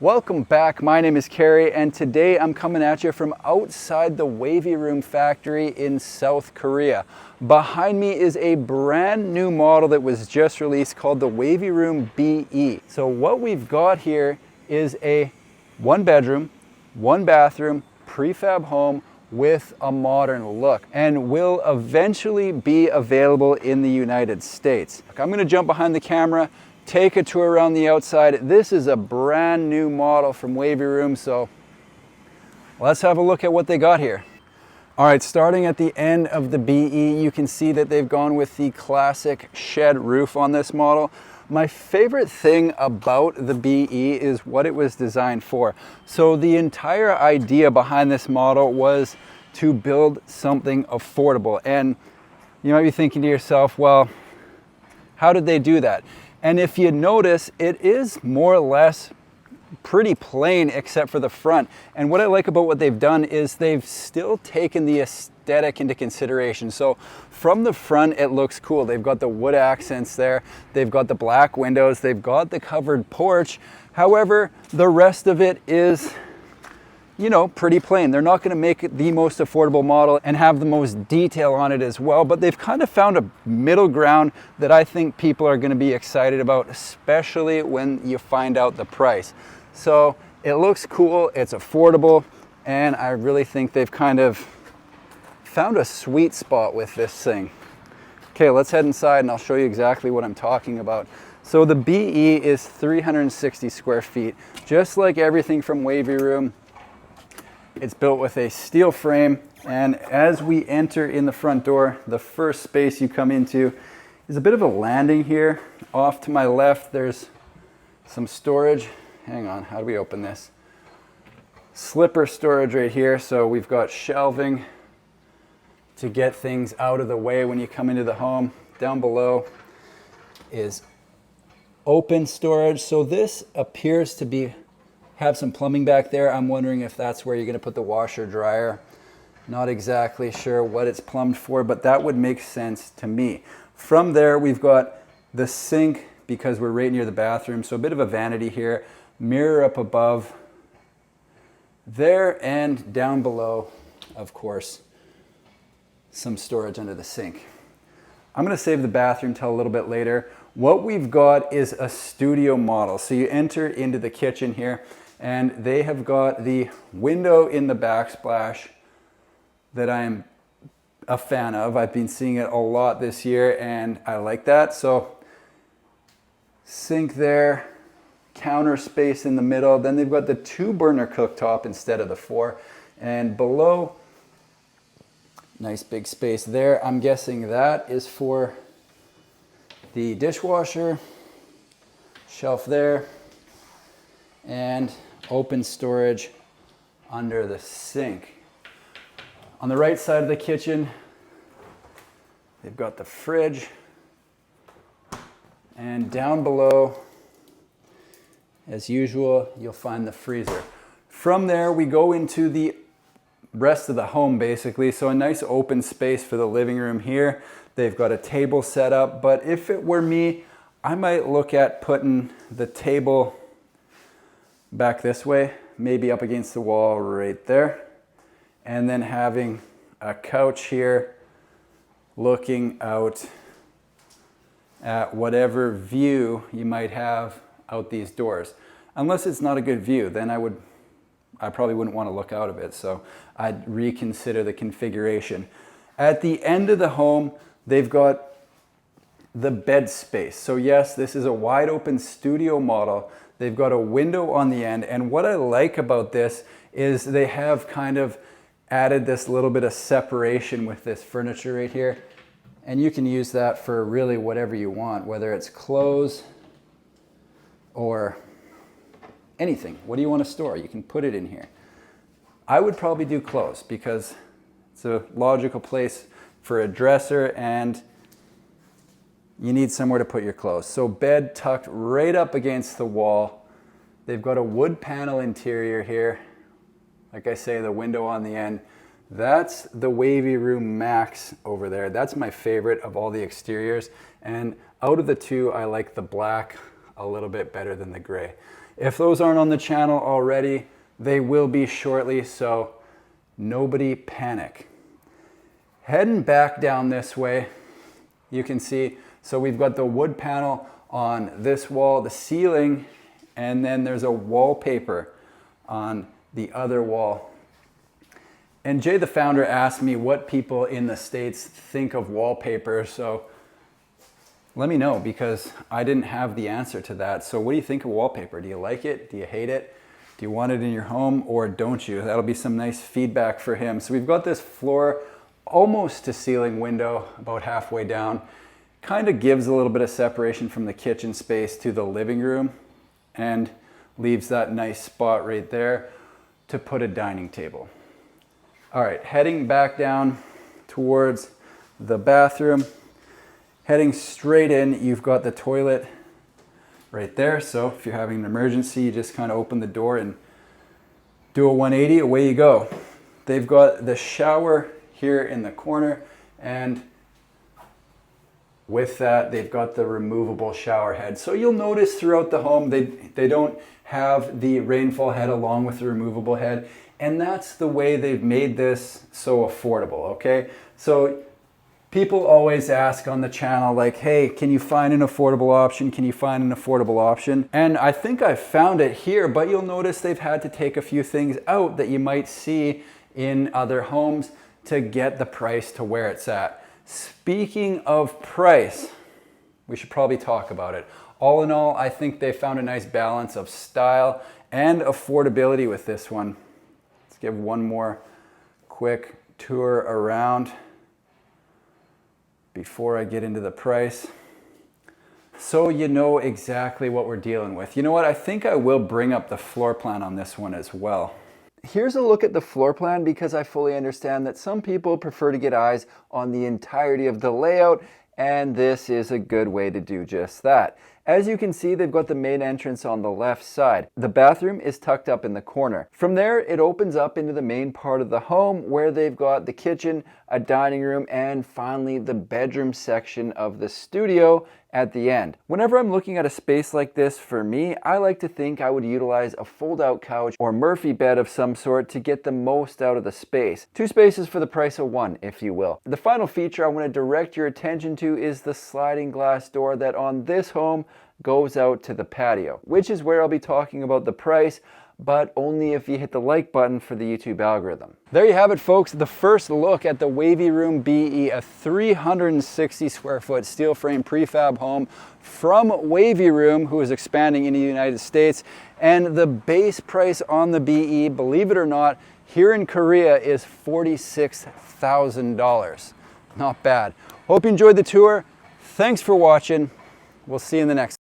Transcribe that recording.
Welcome back. My name is Carrie and today I'm coming at you from outside the Wavy Room factory in South Korea. Behind me is a brand new model that was just released called the Wavy Room BE. So what we've got here is a 1-bedroom, 1-bathroom prefab home with a modern look and will eventually be available in the United States. I'm going to jump behind the camera, take a tour around the outside. This is a brand new model from Wavy Room, so let's have a look at what they got here. All right, starting at the end of the BE, you can see that they've gone with the classic shed roof on this model. My favorite thing about the BE is what it was designed for. So the entire idea behind this model was to build something affordable. And you might be thinking to yourself, well, how did they do that? And if you notice, it is more or less pretty plain except for the front. And what I like about what they've done is they've still taken the aesthetic into consideration. So from the front, it looks cool. They've got the wood accents there. They've got the black windows. They've got the covered porch. However, the rest of it is, pretty plain. They're not going to make it the most affordable model and have the most detail on it as well, but they've kind of found a middle ground that I think people are going to be excited about, especially when you find out the price. So it looks cool, it's affordable, and I really think they've kind of found a sweet spot with this thing. Okay, let's head inside and I'll show you exactly what I'm talking about. So the BE is 360 square feet, just like everything from Wavy Room. It's built with a steel frame, and as we enter in the front door, the first space you come into is a bit of a landing here. Off to my left, there's some storage. Hang on, how do we open this? Slipper storage right here, so we've got shelving to get things out of the way when you come into the home. Down below is open storage, so this appears to have some plumbing back there. I'm wondering if that's where you're going to put the washer dryer. Not exactly sure what it's plumbed for, but that would make sense to me. From there, we've got the sink because we're right near the bathroom, so a bit of a vanity here. Mirror up above there, and down below, of course, some storage under the sink. I'm going to save the bathroom till a little bit later. What we've got is a studio model. So you enter into the kitchen here, and they have got the window in the backsplash that I am a fan of. I've been seeing it a lot this year and I like that. So sink there, counter space in the middle. Then they've got the 2-burner cooktop instead of the 4. And below, nice big space there. I'm guessing that is for the dishwasher, shelf there, and open storage under the sink. On the right side of the kitchen, they've got the fridge, and down below, as usual, you'll find the freezer. From there, we go into the rest of the home basically. So a nice open space for the living room here. They've got a table set up, but if it were me, I might look at putting the table back this way, maybe up against the wall right there, and then having a couch here looking out at whatever view you might have out these doors. Unless it's not a good view, then I probably wouldn't want to look out of it, so I'd reconsider the configuration. At the end of the home, they've got the bed space. So yes, this is a wide open studio model. They've got a window on the end, and what I like about this is they have kind of added this little bit of separation with this furniture right here, and you can use that for really whatever you want, whether it's clothes or anything. What do you want to store? You can put it in here. I would probably do clothes because it's a logical place for a dresser and you need somewhere to put your clothes. So bed tucked right up against the wall. They've got a wood panel interior here. Like I say, the window on the end. That's the Wavy Room Max over there. That's my favorite of all the exteriors. And out of the two, I like the black a little bit better than the gray. If those aren't on the channel already, they will be shortly, so nobody panic. Heading back down this way, you can see, so we've got the wood panel on this wall, the ceiling, and then there's a wallpaper on the other wall. And Jay, the founder, asked me what people in the States think of wallpaper, so let me know, because I didn't have the answer to that. So what do you think of wallpaper? Do you like it? Do you hate it? Do you want it in your home, or don't you? That'll be some nice feedback for him. So we've got this floor almost to ceiling window, about halfway down. Kind of gives a little bit of separation from the kitchen space to the living room, and leaves that nice spot right there to put a dining table. All right, heading back down towards the bathroom. Heading straight in, you've got the toilet right there. So if you're having an emergency, you just kind of open the door and do a 180, away you go. They've got the shower here in the corner, and with that, they've got the removable shower head. So you'll notice throughout the home, they don't have the rainfall head along with the removable head, and that's the way they've made this so affordable, okay? So people always ask on the channel, like, hey, can you find an affordable option? Can you find an affordable option? And I think I found it here, but you'll notice they've had to take a few things out that you might see in other homes to get the price to where it's at. Speaking of price, we should probably talk about it. All in all, I think they found a nice balance of style and affordability with this one. Let's give one more quick tour around before I get into the price, so you know exactly what we're dealing with. You know what, I think I will bring up the floor plan on this one as well. Here's a look at the floor plan, because I fully understand that some people prefer to get eyes on the entirety of the layout, and this is a good way to do just that. As you can see, they've got the main entrance on the left side. The bathroom is tucked up in the corner. From there, it opens up into the main part of the home, where they've got the kitchen, a dining room, and finally the bedroom section of the studio at the end. Whenever I'm looking at a space like this, for me, I like to think I would utilize a fold-out couch or Murphy bed of some sort to get the most out of the space. Two spaces for the price of one, if you will. The final feature I want to direct your attention to is the sliding glass door that on this home goes out to the patio, which is where I'll be talking about the price, but only if you hit the like button for the YouTube algorithm. There you have it, folks, the first look at the Wavy Room BE, a 360 square foot steel frame prefab home from Wavy Room, who is expanding into the United States. And the base price on the BE, believe it or not, here in Korea is $46,000. Not bad. Hope you enjoyed the tour. Thanks for watching. We'll see you in the next one.